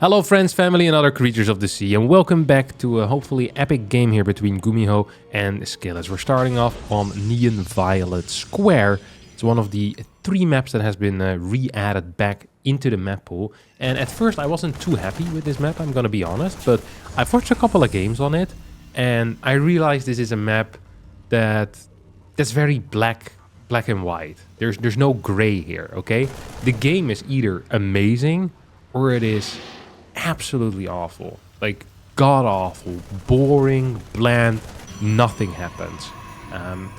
Hello friends, family and other creatures of the sea, and welcome back to a hopefully epic game here between Gumiho and Skillet. We're starting off on Neon Violet Square. It's one of the 3 maps that has been re-added back into the map pool. And at first I wasn't too happy with this map, I'm gonna be honest, but I've watched a couple of games on it and I realized this is a map that's very black and white. There's no gray here, okay? The game is either amazing or it is absolutely awful, like god awful, boring, bland, nothing happens.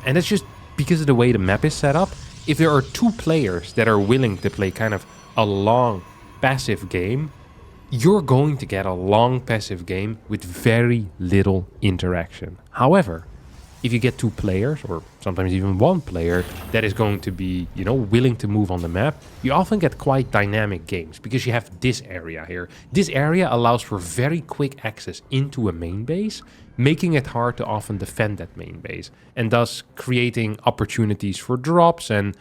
And it's just because of the way the map is set up. If there are 2 players that are willing to play kind of a long passive game, you're going to get a long passive game with very little interaction. However, if you get 2 players, or sometimes even 1 player, that is going to be, you know, willing to move on the map, you often get quite dynamic games, because you have this area here. This area allows for very quick access into a main base, making it hard to often defend that main base, and thus creating opportunities for drops and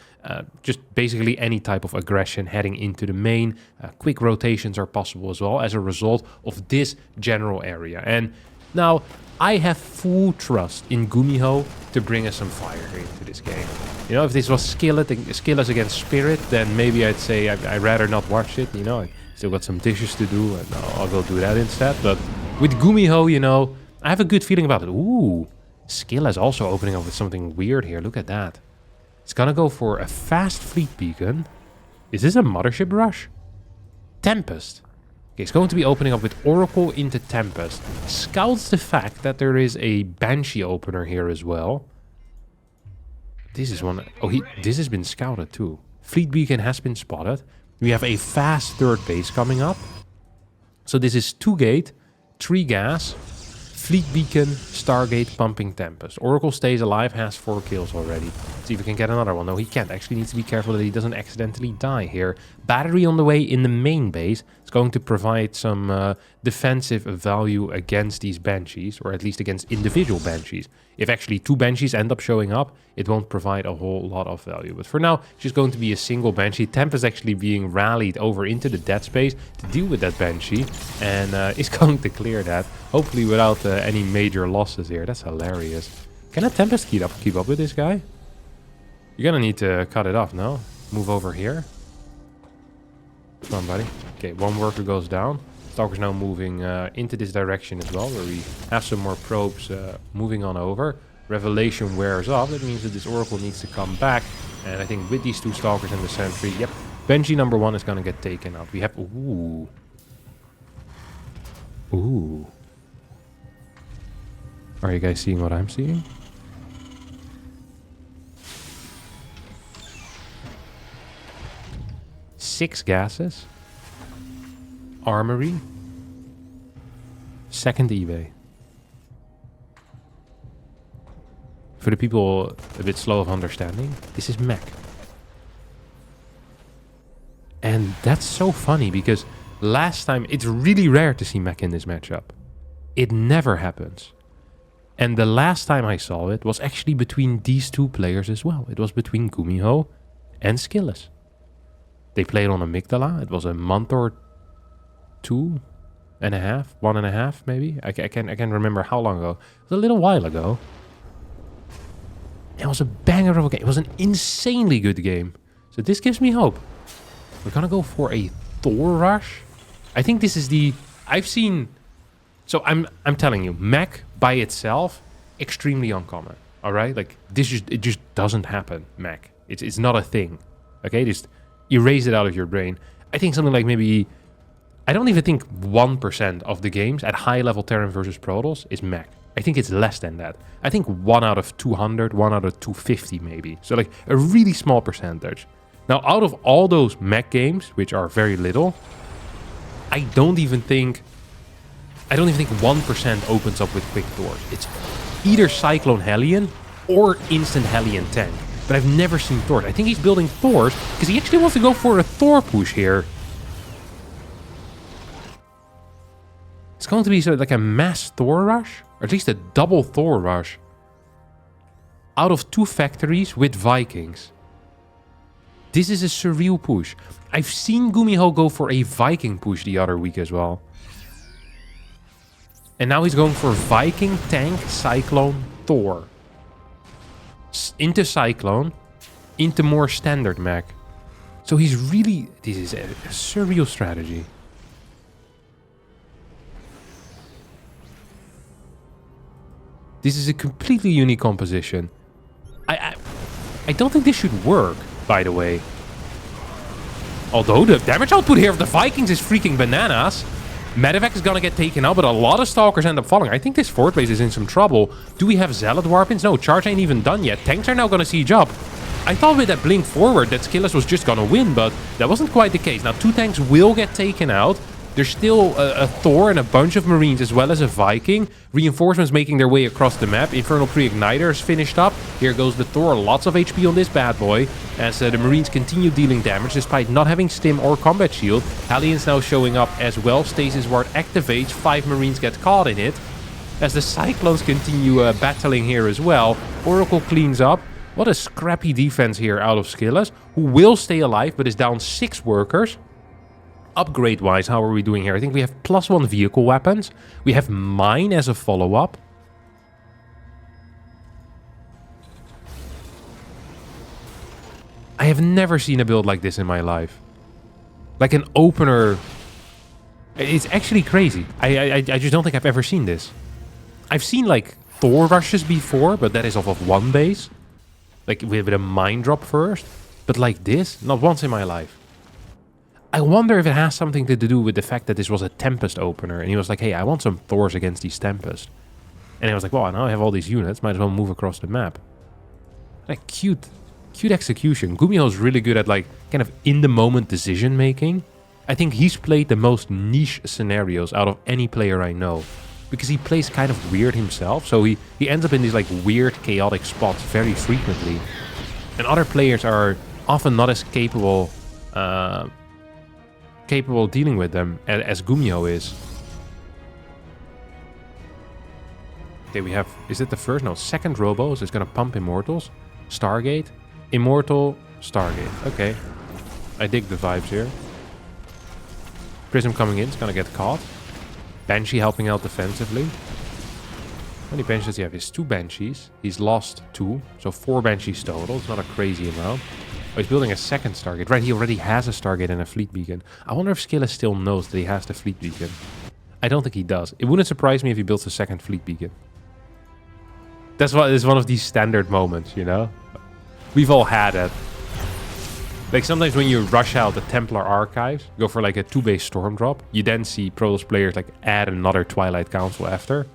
just basically any type of aggression heading into the main. Quick rotations are possible as well as a result of this general area. And now, I have full trust in Gumiho to bring us some fire here into this game. You know, if this was Skillet against Spirit, then maybe I'd say I'd rather not watch it. You know, I still got some dishes to do and I'll go do that instead. But with Gumiho, you know, I have a good feeling about it. Ooh, Skillet's also opening up with something weird here. Look at that. It's gonna go for a fast fleet beacon. Is this a mothership rush? Tempest. Okay, it's going to be opening up with Oracle into Tempest. Scouts the fact that there is a Banshee opener here as well. This is one... Oh, this has been scouted too. Fleet Beacon has been spotted. We have a fast 3rd base coming up. So this is 2 gate, 3 gas, Fleet Beacon, Stargate, pumping Tempest. Oracle stays alive, has 4 kills already. Let's see if we can get another one. No, he can't. Actually needs to be careful that he doesn't accidentally die here. Battery on the way in the main base. It's going to provide some defensive value against these Banshees, or at least against individual Banshees. If actually 2 Banshees end up showing up, it won't provide a whole lot of value. But for now, it's just going to be a single Banshee. Tempest actually being rallied over into the dead space to deal with that Banshee, and is going to clear that, hopefully without any major losses here. That's hilarious. Can a Tempest keep up with this guy? You're gonna need to cut it off, no? Move over here. Come on, buddy. Okay, 1 worker goes down. Stalker's now moving into this direction as well, where we have some more probes moving on over. Revelation wears off. That means that this Oracle needs to come back. And I think with these 2 Stalkers and the Sentry, yep, Banshee number 1 is gonna get taken out. We have... Ooh. Ooh. Are you guys seeing what I'm seeing? Six gases. Armory. 2nd eBay. For the people a bit slow of understanding, this is Mech. And that's so funny because last time, it's really rare to see Mech in this matchup. It never happens. And the last time I saw it was actually between these 2 players as well. It was between Gumiho and Skillet. They played on Amygdala. It was a month or 2.5, 1.5 maybe. I can't remember how long ago. It was a little while ago. It was a banger of a game. It was an insanely good game. So this gives me hope. We're gonna go for a Thor rush. I think this is the... I've seen... So I'm telling you, Mech by itself, extremely uncommon. Alright? Like, it just doesn't happen, Mech. It's not a thing. Okay? Just erase it out of your brain. I think something like maybe... I don't even think 1% of the games at high level Terran versus Protoss is Mech. I think it's less than that. I think 1 out of 200, 1 out of 250 maybe. So like a really small percentage. Now out of all those Mech games, which are very little, I don't even think 1% opens up with quick Thors. It's either Cyclone Hellion or Instant Hellion Tank. But I've never seen Thors. I think he's building Thors because he actually wants to go for a Thor push here. It's going to be sort of like a mass Thor rush, or at least a double Thor rush, out of 2 factories with Vikings. This is a surreal push. I've seen Gumiho go for a Viking push the other week as well. And now he's going for Viking, Tank, Cyclone, Thor. Into Cyclone, into more standard mech. So he's really... This is a surreal strategy. This is a completely unique composition. I don't think this should work, by the way. Although the damage output here of the Vikings is freaking bananas. Medevac is gonna get taken out, but a lot of Stalkers end up falling. I think this fort base is in some trouble. Do we have Zealot Warpins? No, charge ain't even done yet. Tanks are now gonna siege up. I thought with that blink forward that Skillas was just gonna win, but that wasn't quite the case. Now 2 tanks will get taken out. There's still a Thor and a bunch of Marines as well as a Viking. Reinforcements making their way across the map. Infernal Pre-Igniter is finished up. Here goes the Thor. Lots of HP on this bad boy. As the Marines continue dealing damage despite not having Stim or Combat Shield. Hallion's now showing up as well. Stasis Ward activates. 5 Marines get caught in it. As the Cyclones continue battling here as well. Oracle cleans up. What a scrappy defense here out of Skillas, who will stay alive but is down 6 workers. Upgrade-wise, how are we doing here? I think we have +1 vehicle weapons. We have mine as a follow-up. I have never seen a build like this in my life. Like an opener. It's actually crazy. I just don't think I've ever seen this. I've seen like Thor rushes before, but that is off of 1 base. Like with a mine drop first. But like this, not once in my life. I wonder if it has something to do with the fact that this was a Tempest opener. And he was like, hey, I want some Thors against these Tempest. And I was like, well, now I have all these units. Might as well move across the map. Like, cute execution. Gumiho's really good at, like, kind of in-the-moment decision-making. I think he's played the most niche scenarios out of any player I know. Because he plays kind of weird himself. So he ends up in these, like, weird, chaotic spots very frequently. And other players are often not as capable dealing with them as Gumiho is. Okay, we have... Is it the first? No, second Robo. So it's going to pump Immortals. Stargate. Immortal. Stargate. Okay. I dig the vibes here. Prism coming in. It's going to get caught. Banshee helping out defensively. How many Banshees does he have? He has 2 Banshees. He's lost 2. So 4 Banshees total. It's not a crazy amount. Oh, he's building a second Stargate. Right, he already has a Stargate and a Fleet Beacon. I wonder if Skillas still knows that he has the Fleet Beacon. I don't think he does. It wouldn't surprise me if he builds a second Fleet Beacon. That's what is one of these standard moments, you know? We've all had it. Like sometimes when you rush out the Templar Archives, go for like a 2-base Storm Drop, you then see Protoss players like add another Twilight Council after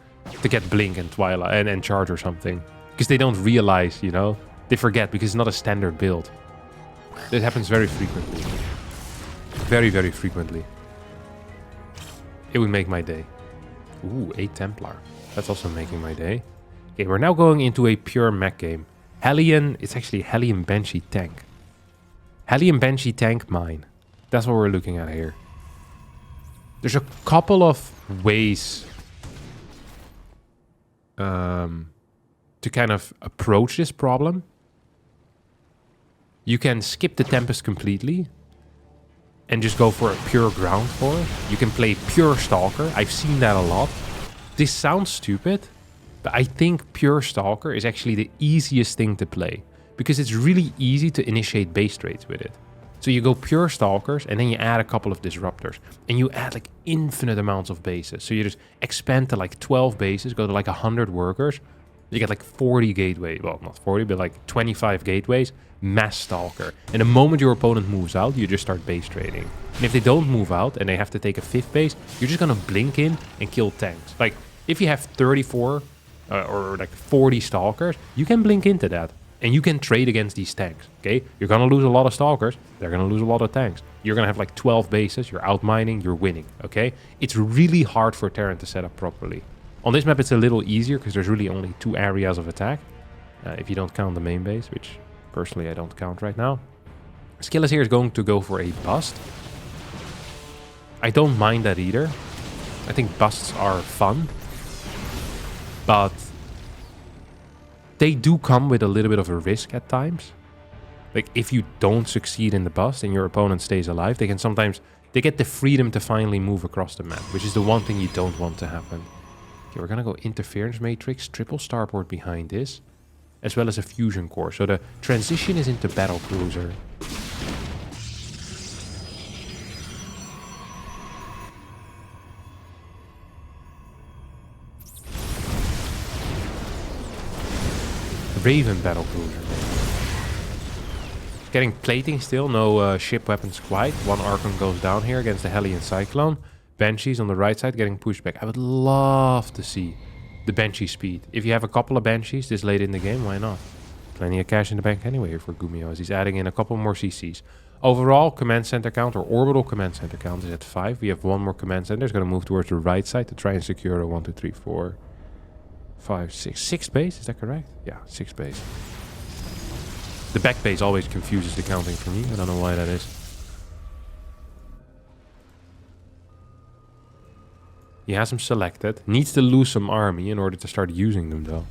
to get Blink and Twilight and Charge or something. Because they don't realize, you know? They forget because it's not a standard build. This happens very frequently. Very, very frequently. It would make my day. Ooh, 8 Templar. That's also making my day. Okay, we're now going into a pure mech game. Hellion, it's actually Hellion Banshee tank. Hellion Banshee tank mine. That's what we're looking at here. There's a couple of ways to kind of approach this problem. You can skip the Tempest completely and just go for a pure ground force. You can play pure Stalker. I've seen that a lot. This sounds stupid, but I think pure Stalker is actually the easiest thing to play because it's really easy to initiate base trades with it. So you go pure Stalkers and then you add a couple of Disruptors and you add like infinite amounts of bases. So you just expand to like 12 bases, go to like 100 workers. You get like 40 gateways. Well, not 40, but like 25 gateways. Mass Stalker. And the moment your opponent moves out, you just start base trading. And if they don't move out and they have to take a 5th base, you're just gonna blink in and kill tanks. Like, if you have 34 or like 40 Stalkers, you can blink into that. And you can trade against these tanks, okay? You're gonna lose a lot of Stalkers. They're gonna lose a lot of tanks. You're gonna have like 12 bases. You're outmining. You're winning, okay? It's really hard for Terran to set up properly. On this map, it's a little easier because there's really only 2 areas of attack. If you don't count the main base, which personally I don't count right now. Skillas here is going to go for a bust. I don't mind that either. I think busts are fun. But they do come with a little bit of a risk at times. like if you don't succeed in the bust and your opponent stays alive, they can sometimes, they get the freedom to finally move across the map, which is the one thing you don't want to happen. Okay, we're gonna go interference matrix, triple starboard behind this, as well as a fusion core. So the transition is into battle cruiser. Raven battle cruiser. Getting plating still, no ship weapons quite. One Archon goes down here against the Hellion Cyclone. Banshees on the right side getting pushed back. I would love to see the Banshee speed. If you have a couple of Banshees this late in the game, why not? Plenty of cash in the bank anyway here for Gumiho as he's adding in a couple more CCs. Overall, command center count or orbital command center count is at 5. We have one more command center. It's going to move towards the right side to try and secure a 1, 2, 3, 4, 5, 6. 6 base, is that correct? Yeah, 6 base. The back base always confuses the counting for me. I don't know why that is. He has them selected. Needs to lose some army in order to start using them though.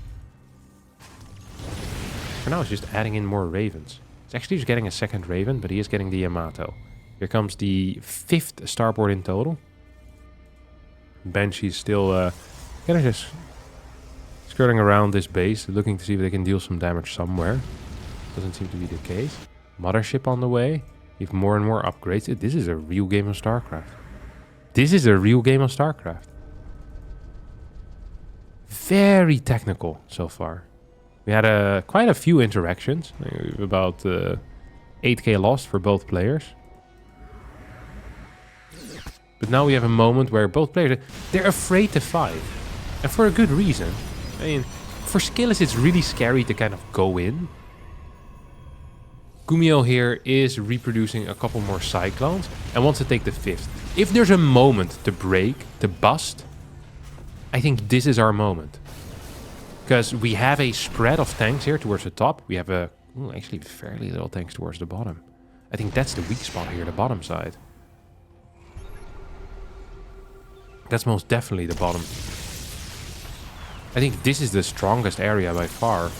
For now, he's just adding in more ravens. He's actually just getting a second raven, but he is getting the Yamato. Here comes the 5th starboard in total. Banshee's still kind of just skirting around this base, looking to see if they can deal some damage somewhere. Doesn't seem to be the case. Mothership on the way. We have more and more upgrades. This is a real game of StarCraft. This is a real game of StarCraft. Very technical so far. We had quite a few interactions. About 8k lost for both players. But now we have a moment where both players, they're afraid to fight. And for a good reason. I mean, for Skillers it's really scary to kind of go in. Gumiho here is reproducing a couple more Cyclones and wants to take the 5th. If there's a moment to break, to bust, I think this is our moment. Because we have a spread of tanks here towards the top. We have actually fairly little tanks towards the bottom. I think that's the weak spot here, the bottom side. That's most definitely the bottom. I think this is the strongest area by far.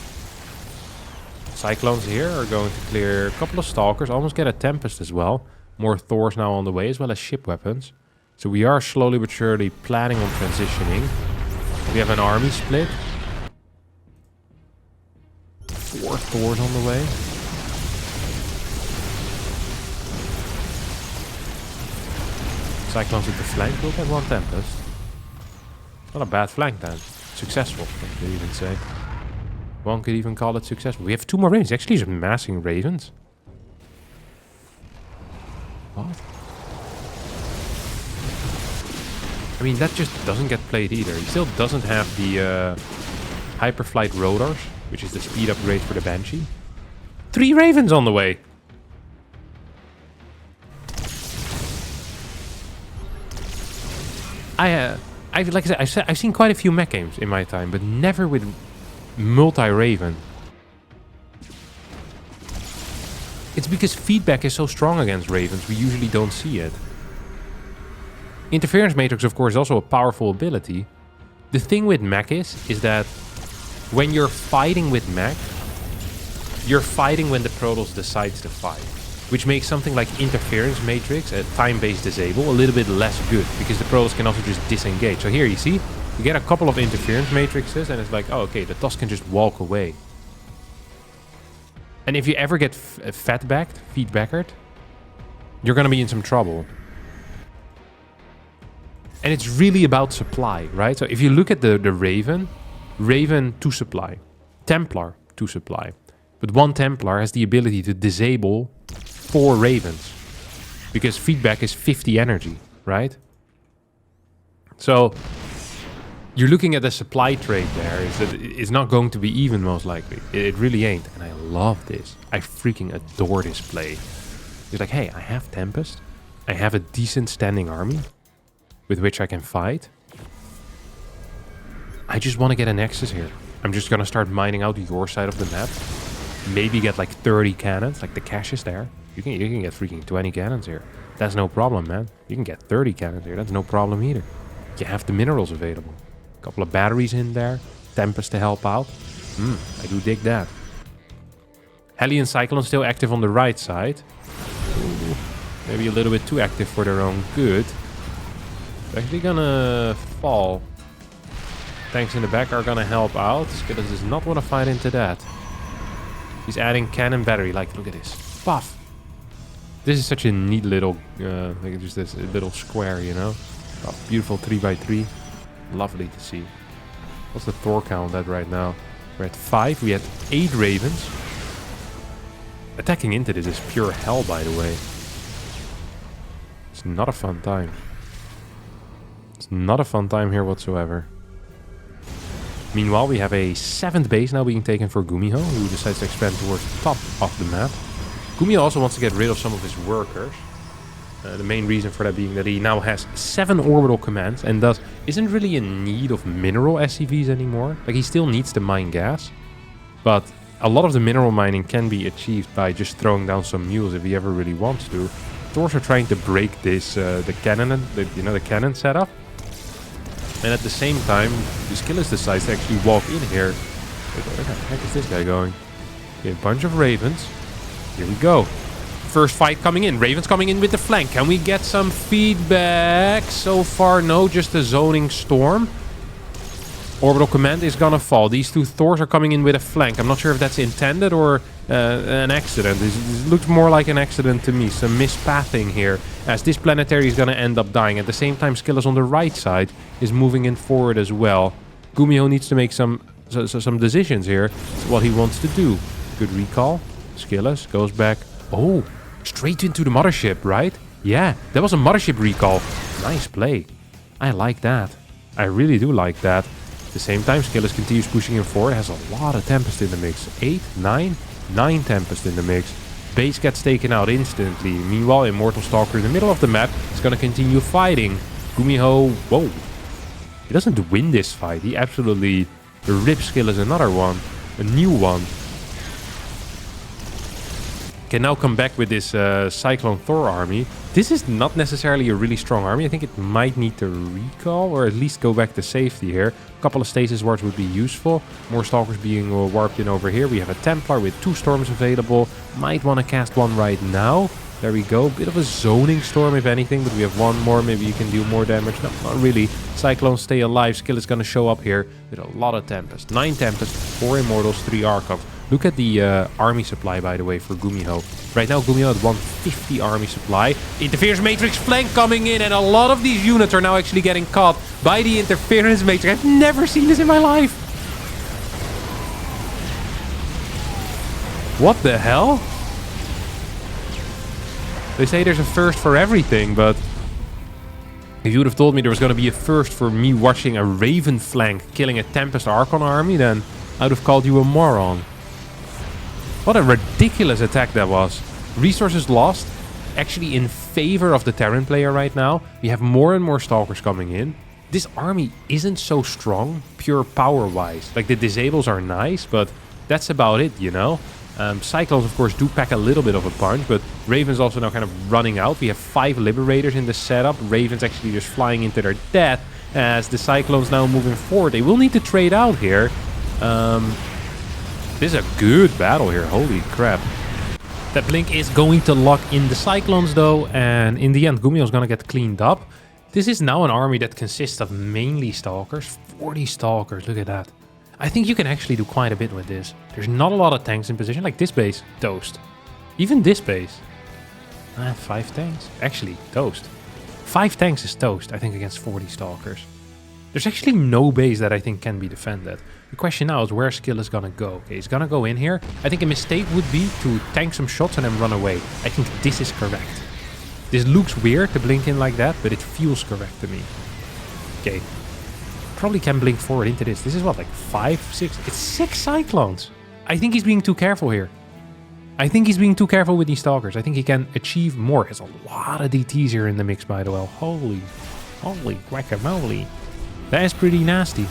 Cyclones here are going to clear a couple of Stalkers, almost get a Tempest as well. More Thors now on the way, as well as ship weapons. So we are slowly but surely planning on transitioning. We have an army split. 4 Thors on the way. Cyclones with the flank, we'll get 1 Tempest. Not a bad flank then. Successful, I could even say. One could even call it successful. We have 2 more ravens. Actually, he's amassing ravens. What? I mean, that just doesn't get played either. He still doesn't have the hyperflight rotors, which is the speed upgrade for the Banshee. 3 ravens on the way. Like I said, I've seen quite a few mech games in my time, but never with multi-Raven. It's because feedback is so strong against Ravens, we usually don't see it. Interference Matrix, of course, is also a powerful ability. The thing with Mech is that when you're fighting with Mech, you're fighting when the Protoss decides to fight. Which makes something like Interference Matrix, a time-based disable, a little bit less good, because the Protoss can also just disengage. So here you see, you get a couple of Interference Matrixes, and it's like, oh, okay, the TOS can just walk away. And if you ever get feedbackered, you're going to be in some trouble. And it's really about supply, right? So if you look at the Raven, Raven 2 supply, Templar 2 supply. But 1 Templar has the ability to disable 4 Ravens. Because feedback is 50 energy, right? So you're looking at the supply trade there. Is that it's not going to be even, most likely. It really ain't. And I love this. I freaking adore this play. It's like, hey, I have Tempest. I have a decent standing army with which I can fight. I just want to get a Nexus here. I'm just going to start mining out your side of the map. Maybe get like 30 cannons, like the cache is there. You can get freaking 20 cannons here. That's no problem, man. You can get 30 cannons here. That's no problem either. You have the minerals available. A couple of batteries in there. Tempest to help out. I do dig that. Hellion Cyclone still active on the right side. Ooh, maybe a little bit too active for their own good. They're actually gonna fall. Tanks in the back are gonna help out. Skillers does not want to fight into that. He's adding cannon battery. Like, look at this. Puff. This is such a neat little, like just this little square, you know. Oh, beautiful 3x3. Lovely to see. What's the Thor count at right now? We're at 5. We had 8 Ravens. Attacking into this is pure hell, by the way. It's not a fun time. It's not a fun time here whatsoever. Meanwhile, we have a 7th base now being taken for Gumiho, who decides to expand towards the top of the map. Gumiho also wants to get rid of some of his workers. The main reason for that being that he now has 7 orbital commands and thus isn't really in need of mineral SCVs anymore. Like, he still needs to mine gas, but a lot of the mineral mining can be achieved by just throwing down some mules if he ever really wants to. Thor's are trying to break this the cannon, the cannon setup, and at the same time, the Skillers decides to actually walk in here. Where the heck is this guy going? Okay, a bunch of Ravens. Here we go. First fight coming in. Ravens coming in with the flank. Can we get some feedback? So far, no. Just a zoning storm. Orbital command is gonna fall. These 2 Thors are coming in with a flank. I'm not sure if that's intended or an accident. This looks more like an accident to me. Some mispathing here, as this planetary is gonna end up dying. At the same time, Skillers on the right side is moving in forward as well. Gumiho needs to make some decisions here. It's what he wants to do. Good recall. Skillers goes back. Oh, straight into the mothership, right? Yeah, that was a mothership recall. Nice play. I like that. I really do like that. At the same time, Skillers continues pushing him forward. Has a lot of Tempest in the mix. 8, 9 Tempest in the mix. Base gets taken out instantly. Meanwhile, Immortal Stalker in the middle of the map is going to continue fighting. Gumiho, whoa. He doesn't win this fight. He absolutely rips Skillers another one. A new one. Can now come back with this Cyclone Thor army. This is not necessarily a really strong army. I think it might need to recall or at least go back to safety here. A couple of stasis wards would be useful. More Stalkers being warped in over here. We have a Templar with 2 storms available. Might want to cast one right now. There we go. Bit of a zoning storm if anything, but we have one more. Maybe you can do more damage. No, not really. Cyclones stay alive. Skill is going to show up here with a lot of Tempest. 9 Tempest, 4 Immortals, 3 Archons. Look at the army supply, by the way, for Gumiho. Right now, Gumiho at 150 army supply. Interference Matrix flank coming in, and a lot of these units are now actually getting caught by the Interference Matrix. I've never seen this in my life. What the hell? They say there's a first for everything, but if you would have told me there was going to be a first for me watching a Raven flank killing a Tempest Archon army, then I would have called you a moron. What a ridiculous attack that was. Resources lost, actually in favor of the Terran player right now. We have more and more Stalkers coming in. This army isn't so strong, pure power-wise. Like, the disables are nice, but that's about it, you know? Cyclones, of course, do pack a little bit of a punch, but Raven's also now kind of running out. We have 5 Liberators in the setup. Raven's actually just flying into their death as the Cyclones now moving forward. They will need to trade out here. This is a good battle here. Holy crap. That blink is going to lock in the Cyclones, though, and in the end, Gumiho's going to get cleaned up. This is now an army that consists of mainly Stalkers. 40 Stalkers, look at that. I think you can actually do quite a bit with this. There's not a lot of tanks in position. Like this base, toast. Even this base. 5 tanks. Actually, toast. 5 tanks is toast, I think, against 40 Stalkers. There's actually no base that I think can be defended. The question now is where Skill is gonna go. Okay, he's gonna go in here. I think a mistake would be to tank some shots and then run away. I think this is correct. This looks weird to blink in like that, but it feels correct to me. Okay. Probably can blink forward into this. This is what, like 5, 6? It's 6 Cyclones. I think he's being too careful here. I think he's being too careful with these Stalkers. I think he can achieve more. There's a lot of DTs here in the mix, by the way. Holy guacamole. That is pretty nasty.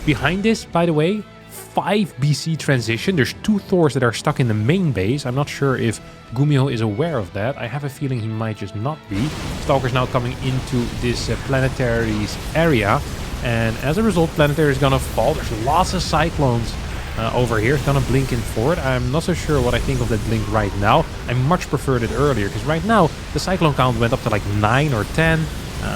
Behind this, by the way, 5 BC transition. There's 2 Thors that are stuck in the main base. I'm not sure if Gumiho is aware of that. I have a feeling he might just not be. Stalker's now coming into this planetary's area. And as a result, planetary is gonna fall. There's lots of Cyclones over here. It's gonna blink in forward. I'm not so sure what I think of that blink right now. I much preferred it earlier, because right now the cyclone count went up to like 9 or 10.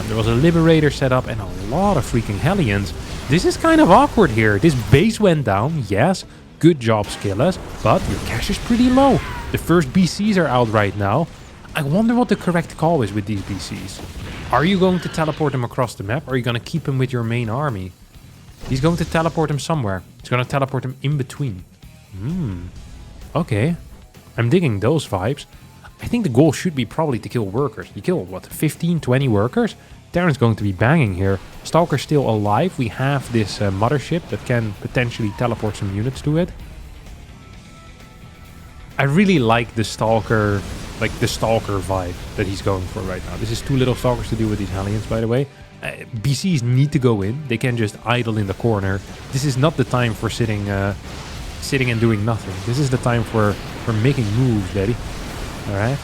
There was a liberator set up and a lot of freaking Hellions. This is kind of awkward here. This base went down, yes. Good job, Skillas, but your cash is pretty low. The first BCs are out right now. I wonder what the correct call is with these BCs. Are you going to teleport them across the map, or are you going to keep them with your main army? He's going to teleport him somewhere. He's going to teleport him in between. Okay. I'm digging those vibes. I think the goal should be probably to kill workers. You kill, what, 15, 20 workers? Terran's going to be banging here. Stalker's still alive. We have this mothership that can potentially teleport some units to it. I really like the Stalker, vibe that he's going for right now. This is too little Stalkers to deal with these Hellions, by the way. BCs need to go in. They can't just idle in the corner. This is not the time for sitting and doing nothing. This is the time for making moves, baby. Alright?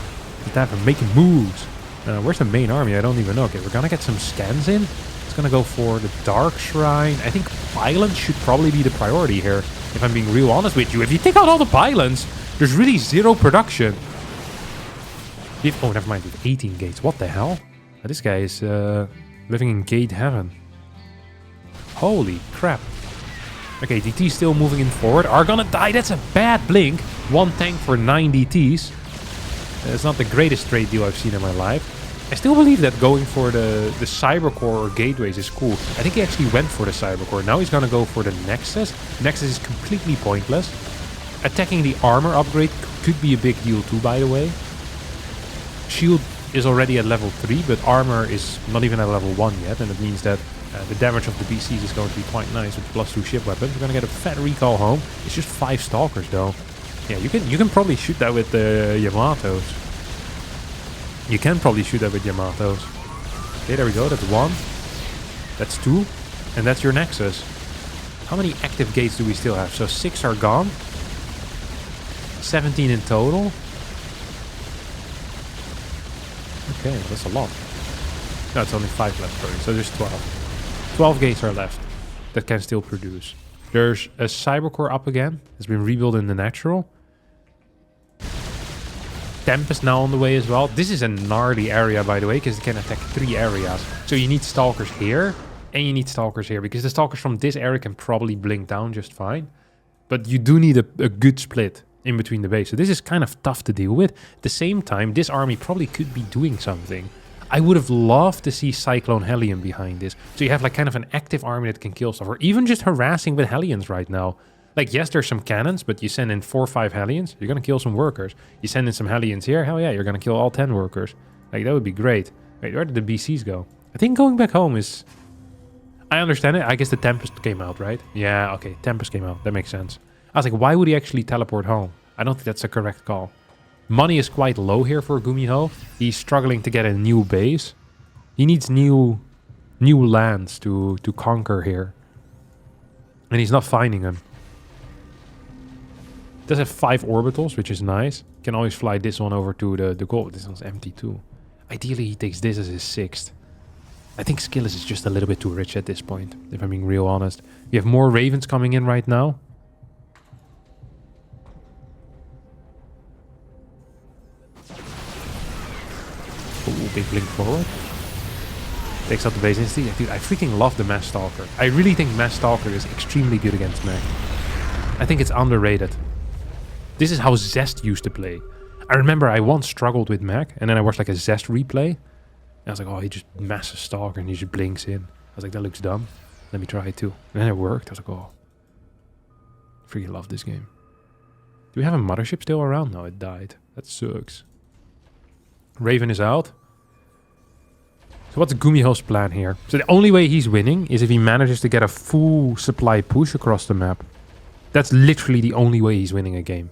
It's time for making moves. Where's the main army? I don't even know. Okay, we're gonna get some scans in. It's gonna go for the Dark Shrine. I think violence should probably be the priority here, if I'm being real honest with you. If you take out all the violence, there's really zero production. Oh, never mind. We have 18 gates. What the hell? This guy is living in gate heaven. Holy crap. Okay, DT's still moving in forward. Are gonna die. That's a bad blink. 1 tank for 9 DTs. It's not the greatest trade deal I've seen in my life. I still believe that going for the Cybercore or Gateways is cool. I think he actually went for the Cybercore. Now he's gonna go for the Nexus. Nexus is completely pointless. Attacking the armor upgrade could be a big deal too, by the way. Shield is already at level 3, but armor is not even at level 1 yet, and it means that the damage of the BCs is going to be quite nice with +2 ship weapons. We're gonna get a fat recall home. It's just 5 Stalkers though. Yeah, you can probably shoot that with the Yamatos. You can probably shoot that with Yamatos. Okay, there we go. That's 1. That's 2. And that's your Nexus. How many active gates do we still have? So 6 are gone. 17 in total. Okay, that's a lot. No, it's only 5 left, sorry. So there's 12. 12 gates are left that can still produce. There's a Cybercore up again. It's been rebuilt in the natural. Tempest now on the way as well. This is a gnarly area, by the way, because it can attack 3 areas. So you need Stalkers here, and you need Stalkers here, because the Stalkers from this area can probably blink down just fine. But you do need a good split in between the base. So this is kind of tough to deal with. At the same time, this army probably could be doing something. I would have loved to see Cyclone Hellion behind this. So you have like kind of an active army that can kill stuff, or even just harassing with Hellions right now. Like, yes, there's some cannons, but you send in 4 or 5 Hellions, you're going to kill some workers. You send in some Hellions here, hell yeah, you're going to kill all 10 workers. Like, that would be great. Wait, where did the BCs go? I think going back home is... I understand it. I guess the Tempest came out, right? Yeah, okay, Tempest came out. That makes sense. I was like, why would he actually teleport home? I don't think that's a correct call. Money is quite low here for Gumiho. He's struggling to get a new base. He needs new lands to conquer here. And he's not finding them. Does have 5 orbitals, which is nice. Can always fly this one over to the goal. This one's empty too. Ideally, he takes this as his 6th. I think Skillas is just a little bit too rich at this point, if I'm being real honest. We have more Ravens coming in right now. Ooh, big blink forward. Takes out the base instantly. Dude, I freaking love the Mass Stalker. I really think Mass Stalker is extremely good against Mech. I think it's underrated. This is how Zest used to play. I remember I once struggled with Mech, and then I watched like a Zest replay. And I was like, oh, he just massive Stalker and he just blinks in. I was like, that looks dumb. Let me try it too. And then it worked. I was like, oh. I freaking love this game. Do we have a mothership still around? No, it died. That sucks. Raven is out. So what's Gumiho's plan here? So the only way he's winning is if he manages to get a full supply push across the map. That's literally the only way he's winning a game.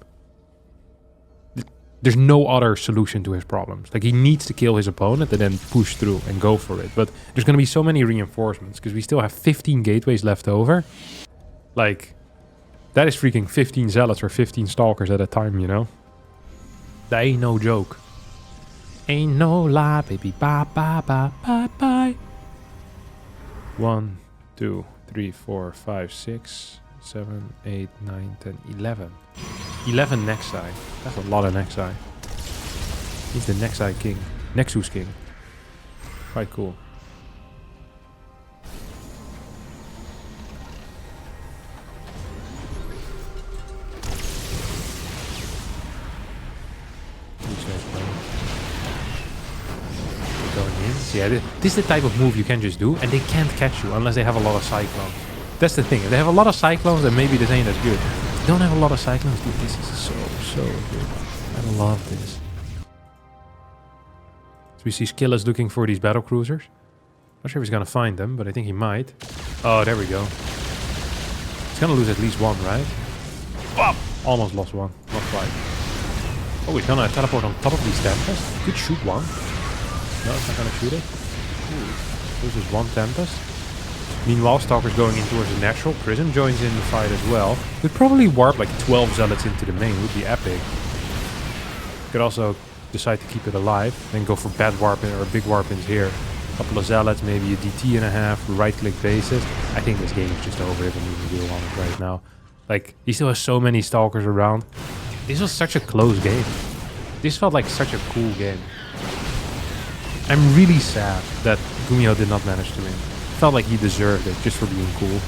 There's no other solution to his problems. Like, he needs to kill his opponent and then push through and go for it. But there's going to be so many reinforcements because we still have 15 gateways left over. Like, that is freaking 15 zealots or 15 stalkers at a time, you know? That ain't no joke. Ain't no lie, baby. Bye, bye, bye, bye, bye. 1, 2, 3, 4, 5, 6, 7, 8, 9, 10, 11. 11 Nexi. That's a lot of Nexi. He's the Nexi king. Nexus king. Quite cool. Going in. So yeah, this is the type of move you can just do, and they can't catch you unless they have a lot of cyclones. That's the thing. If they have a lot of cyclones, then maybe this ain't as good. If they don't have a lot of cyclones, dude, this is so good. I love this. So we see Skillet's looking for these battle cruisers. Not sure if he's gonna find them, but I think he might. Oh, there we go. He's gonna lose at least one, right? Oh, almost lost one. Not quite. Oh, he's gonna teleport on top of these Tempest. Could shoot one. No, it's not gonna shoot it. Ooh. Loses one Tempest. Meanwhile, Stalker's going in towards the natural. Prism joins in the fight as well. Could probably warp like 12 Zealots into the main. Would be epic. Could also decide to keep it alive. Then go for bad warping or big warpings here. A couple of Zealots, maybe a DT and a half. Right-click bases. I think this game is just over if I'm even real on it right now. Like, he still has so many Stalkers around. This was such a close game. This felt like such a cool game. I'm really sad that Gumiho did not manage to win. Felt like he deserved it just for being cool.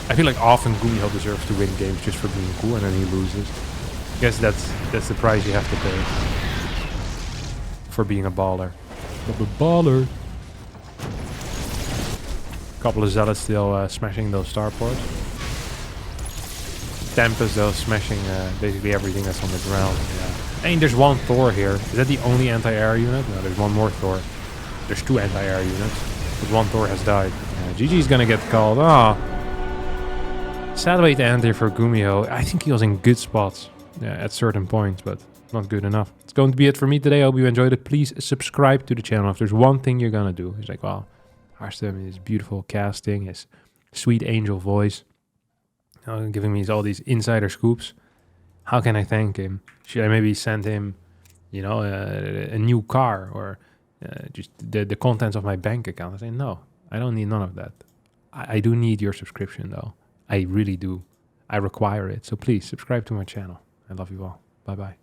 I feel like often Gumiho deserves to win games just for being cool and then he loses. I guess that's the price you have to pay for being a baller. I'm a baller. Couple of Zealots still smashing those starports. Tempest though smashing basically everything that's on the ground. Yeah. I mean, there's one Thor here. Is that the only anti-air unit? No, there's one more Thor. There's two anti-air units. But one Thor has died. GG's gonna get called. Ah. Sad way to end here for Gumiho. I think he was in good spots at certain points, but not good enough. It's going to be it for me today. I hope you enjoyed it. Please subscribe to the channel. If there's one thing you're gonna do, it's like, wow, Harstem, his beautiful casting, his sweet angel voice, giving me all these insider scoops. How can I thank him? Should I maybe send him, you know, a new car or just the contents of my bank account? I say, no, I don't need none of that. I do need your subscription, though. I really do. I require it. So please subscribe to my channel. I love you all. Bye-bye.